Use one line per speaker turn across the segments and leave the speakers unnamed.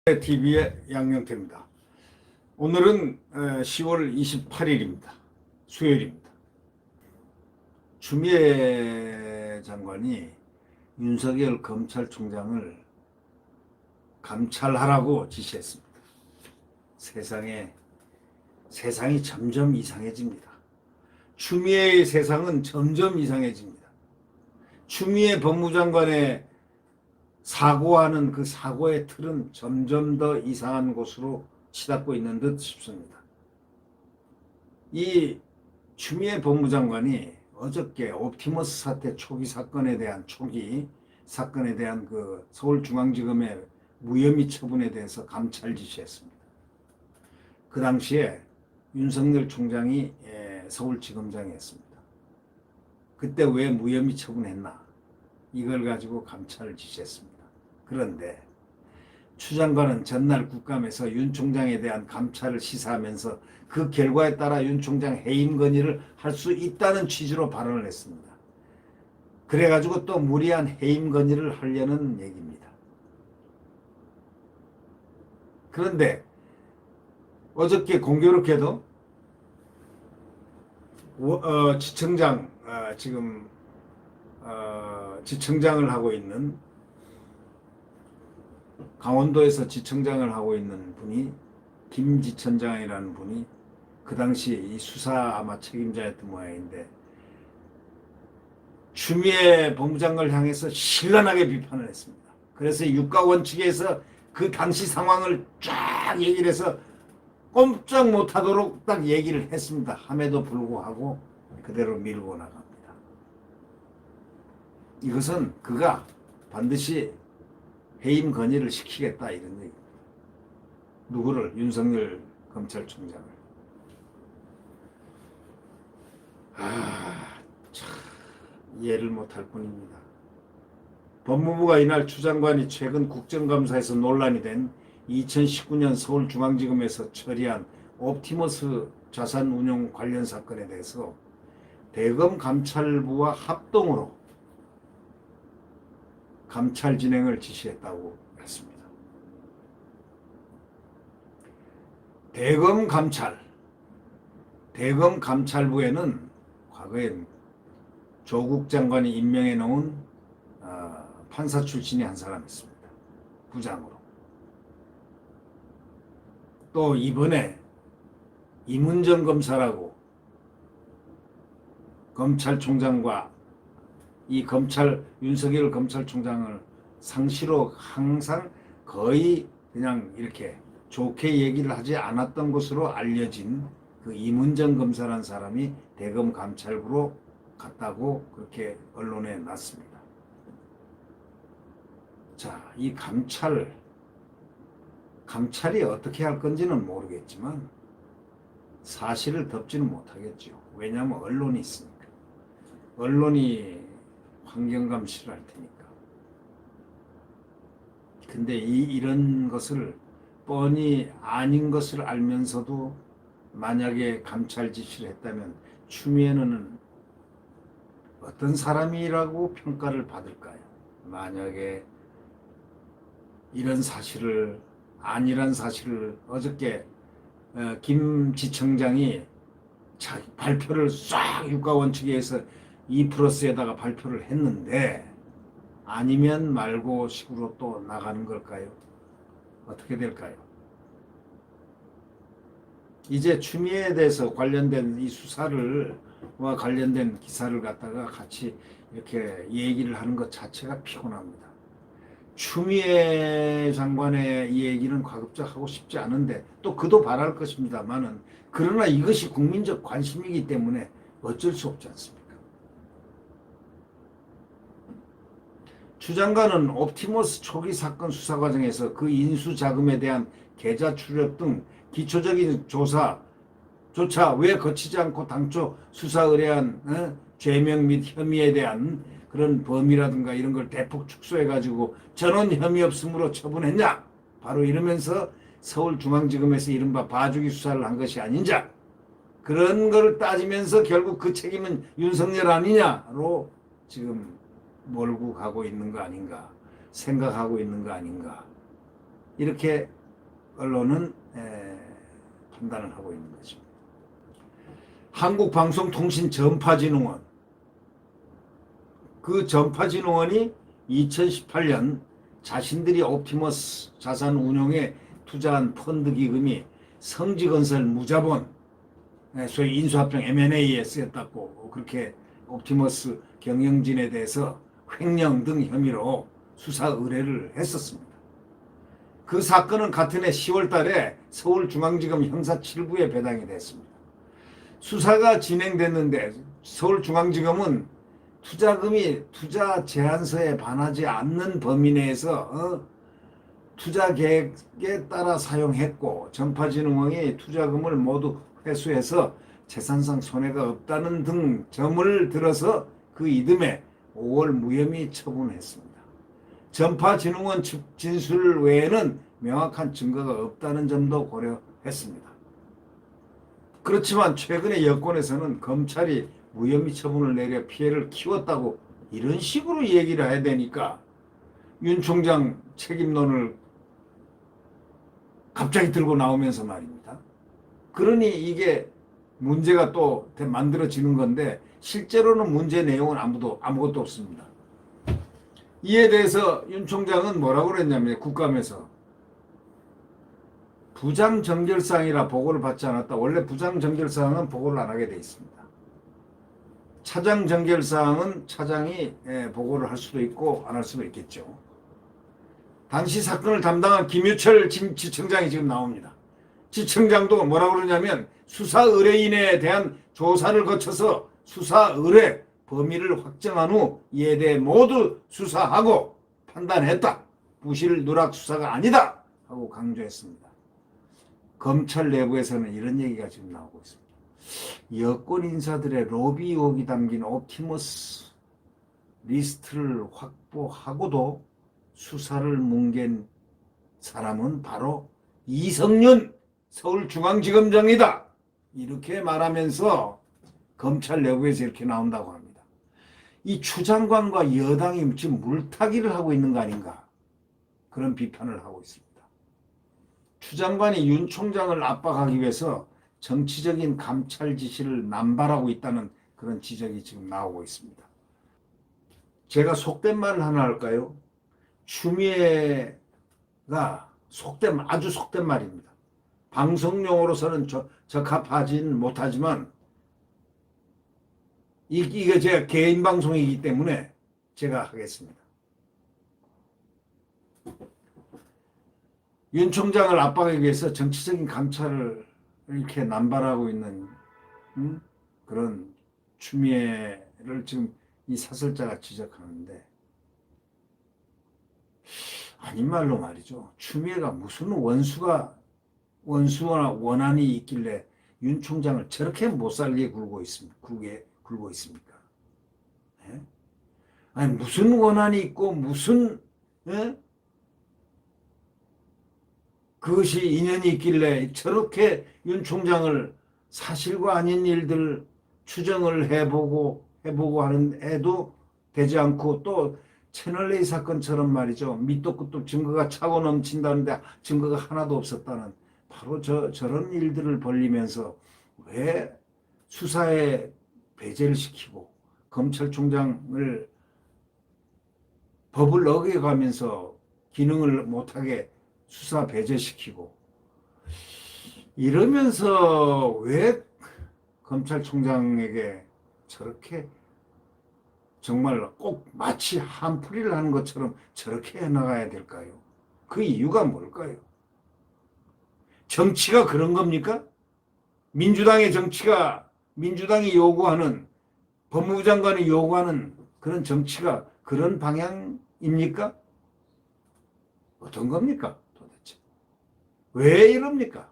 TV의 양영태입니다. 오늘은 10월 28일입니다. 수요일입니다. 추미애 장관이 윤석열 검찰총장을 감찰하라고 지시했습니다. 세상이 점점 이상해집니다. 추미애의 세상은 점점 이상해집니다. 추미애 법무장관의 사고하는 그 사고의 틀은 점점 더 이상한 곳으로 치닫고 있는 듯 싶습니다. 이 추미애 법무장관이 어저께 옵티머스 사태 초기 사건에 대한 그 서울중앙지검의 무혐의 처분에 대해서 감찰 지시했습니다. 그 당시에 윤석열 총장이 서울지검장이었습니다. 그때 왜 무혐의 처분했나? 이걸 가지고 감찰을 지시했습니다. 그런데 추 장관은 전날 국감에서 윤 총장에 대한 감찰을 시사하면서 그 결과에 따라 윤 총장 해임 건의를 할 수 있다는 취지로 발언을 했습니다. 그래가지고 또 무리한 해임 건의를 하려는 얘기입니다. 그런데 어저께 공교롭게도 지청장 지금 지청장을 하고 있는 강원도에서 지청장을 하고 있는 분이 김지천장이라는 분이 그 당시 이 수사 아마 책임자였던 모양인데 추미애 법무장관을 향해서 신랄하게 비판을 했습니다. 그래서 육가원칙에서 그 당시 상황을 쫙 얘기를 해서 꼼짝 못하도록 딱 얘기를 했습니다. 함에도 불구하고 그대로 밀고 나갑니다. 이것은 그가 반드시 해임 건의를 시키겠다 이런 얘기입니다. 누구를? 윤석열 검찰총장을. 참 이해를 못할 뿐입니다. 법무부가 이날 추 장관이 최근 국정감사에서 논란이 된 2019년 서울중앙지검에서 처리한 옵티머스 자산운용 관련 사건에 대해서 대검 감찰부와 합동으로 감찰 진행을 지시했다고 했습니다. 대검 감찰부에는 과거엔 조국 장관이 임명해 놓은 판사 출신이 한 사람 있습니다. 부장으로. 또 이번에 임은정 검사라고 검찰총장과 이 윤석열 검찰총장을 상시로 항상 거의 그냥 이렇게 좋게 얘기를 하지 않았던 것으로 알려진 그 임은정 검사라는 사람이 대검 감찰부로 갔다고 그렇게 언론에 났습니다. 자, 이 감찰이 어떻게 할 건지는 모르겠지만 사실을 덮지는 못하겠죠. 왜냐하면 언론이 있으니까. 언론이 환경감시를 할 테니까. 근데 이런 것을 뻔히 아닌 것을 알면서도 만약에 감찰 지시를 했다면 추미애는 어떤 사람이라고 평가를 받을까요? 만약에 이런 사실을 아니란 사실을 어저께 김지청장이 발표를 싹 유가원칙에서 2+에다가 발표를 했는데 아니면 말고 식으로 또 나가는 걸까요? 어떻게 될까요? 이제 추미애에 대해서 관련된 이 수사와 관련된 기사를 갖다가 같이 이렇게 얘기를 하는 것 자체가 피곤합니다. 추미애 장관의 이 얘기는 가급적 하고 싶지 않은데 또 그도 바랄 것입니다만은 그러나 이것이 국민적 관심이기 때문에 어쩔 수 없지 않습니까? 추 장관은 옵티머스 초기 사건 수사 과정에서 그 인수 자금에 대한 계좌 출력 등 기초적인 조사조차 왜 거치지 않고 당초 수사 의뢰한 죄명 및 혐의에 대한 그런 범위라든가 이런 걸 대폭 축소해가지고 전원 혐의 없음으로 처분했냐? 바로 이러면서 서울중앙지검에서 이른바 봐주기 수사를 한 것이 아닌자? 그런 걸 따지면서 결국 그 책임은 윤석열 아니냐로 지금 몰고 가고 있는 거 아닌가? 생각하고 있는 거 아닌가? 이렇게 언론은 판단을 하고 있는 것입니다. 한국방송통신전파진흥원, 그 전파진흥원이 2018년 자신들이 옵티머스 자산 운용에 투자한 펀드 기금이 성지건설 무자본, 소위 인수합병 M&A에 쓰였다고 그렇게 옵티머스 경영진에 대해서 횡령 등 혐의로 수사 의뢰를 했었습니다. 그 사건은 같은 해 10월 달에 서울중앙지검 형사 7부에 배당이 됐습니다. 수사가 진행됐는데 서울중앙지검은 투자금이 투자 제한서에 반하지 않는 범위 내에서 투자 계획에 따라 사용했고 전파진흥원이 투자금을 모두 회수해서 재산상 손해가 없다는 등 점을 들어서 그 이듬해 5월 무혐의 처분했습니다. 전파진흥원 측 진술 외에는 명확한 증거가 없다는 점도 고려했습니다. 그렇지만 최근에 여권에서는 검찰이 무혐의 처분을 내려 피해를 키웠다고 이런 식으로 얘기를 해야 되니까 윤 총장 책임론을 갑자기 들고 나오면서 말입니다. 그러니 이게 문제가 또 만들어지는 건데 실제로는 문제 내용은 아무것도 없습니다. 이에 대해서 윤 총장은 뭐라고 그랬냐면 국감에서 부장정결사항이라 보고를 받지 않았다. 원래 부장정결사항은 보고를 안 하게 돼 있습니다. 차장정결사항은 차장이 보고를 할 수도 있고 안 할 수도 있겠죠. 당시 사건을 담당한 김유철 지청장이 지금 나옵니다. 지청장도 뭐라고 그러냐면 수사 의뢰인에 대한 조사를 거쳐서 수사 의뢰 범위를 확정한 후 이에 대해 모두 수사하고 판단했다. 부실 누락 수사가 아니다 하고 강조했습니다. 검찰 내부에서는 이런 얘기가 지금 나오고 있습니다. 여권 인사들의 로비 의혹이 담긴 옵티머스 리스트를 확보하고도 수사를 뭉갠 사람은 바로 이성윤 서울중앙지검장이다. 이렇게 말하면서 검찰 내부에서 이렇게 나온다고 합니다. 이 추 장관과 여당이 지금 물타기를 하고 있는 거 아닌가, 그런 비판을 하고 있습니다. 추 장관이 윤 총장을 압박하기 위해서 정치적인 감찰 지시를 남발하고 있다는 그런 지적이 지금 나오고 있습니다. 제가 속된 말을 하나 할까요? 추미애가 아주 속된 말입니다. 방송용으로서는 적합하진 못하지만 이게 제 개인 방송이기 때문에 제가 하겠습니다. 윤 총장을 압박하기 위해서 정치적인 감찰을 이렇게 남발하고 있는 그런 추미애를 지금 이 사설자가 지적하는데, 아닌 말로 말이죠. 추미애가 무슨 원수나 원한이 있길래 윤 총장을 저렇게 못살게 굴고 있습니까? 예? 아니 무슨 원한이 있고 무슨 그것이 인연이 있길래 저렇게 윤 총장을 사실과 아닌 일들 추정을 해보고 하는 해도 되지 않고, 또 채널A 사건처럼 말이죠. 밑도 끝도 증거가 차고 넘친다는데 증거가 하나도 없었다는 바로 저런 일들을 벌리면서 왜 수사에 배제를 시키고 검찰총장을 법을 어겨가면서 기능을 못하게 수사 배제시키고 이러면서 왜 검찰총장에게 저렇게 정말 꼭 마치 한풀이를 하는 것처럼 저렇게 해나가야 될까요? 그 이유가 뭘까요? 정치가 그런 겁니까? 민주당의 정치가, 민주당이 요구하는, 법무부 장관이 요구하는 그런 정치가 그런 방향입니까? 어떤 겁니까? 도대체 왜 이럽니까?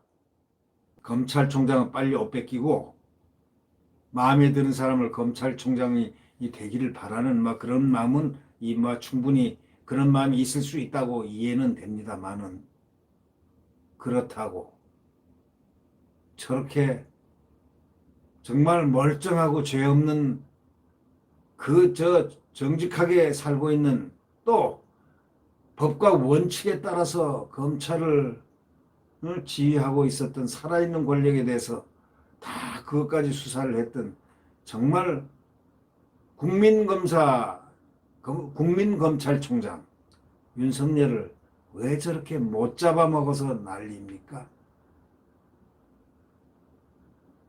검찰총장은 빨리 옷 뺏기고 마음에 드는 사람을 검찰총장이 되기를 바라는 그런 마음은 충분히 그런 마음이 있을 수 있다고 이해는 됩니다만은, 그렇다고 저렇게 정말 멀쩡하고 죄 없는 정직하게 살고 있는, 또 법과 원칙에 따라서 검찰을 지휘하고 있었던 살아있는 권력에 대해서 다 그것까지 수사를 했던 정말 국민검찰총장 윤석열을 왜 저렇게 못 잡아먹어서 난리입니까?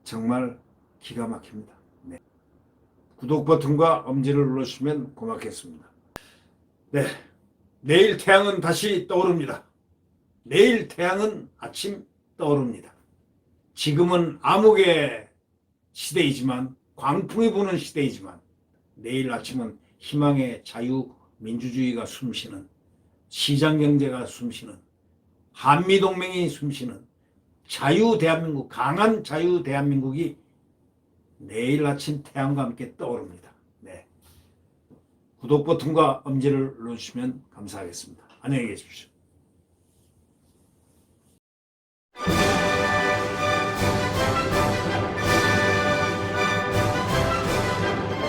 정말 기가 막힙니다. 네. 구독 버튼과 엄지를 눌러주시면 고맙겠습니다. 네, 내일 태양은 다시 떠오릅니다. 내일 태양은 아침 떠오릅니다. 지금은 암흑의 시대이지만, 광풍이 부는 시대이지만, 내일 아침은 희망의 자유민주주의가 숨쉬는, 시장경제가 숨쉬는, 한미동맹이 숨쉬는 자유대한민국, 강한 자유대한민국이 내일 아침 태양과 함께 떠오릅니다. 네. 구독 버튼과 엄지를 눌러주시면 감사하겠습니다. 안녕히 계십시오.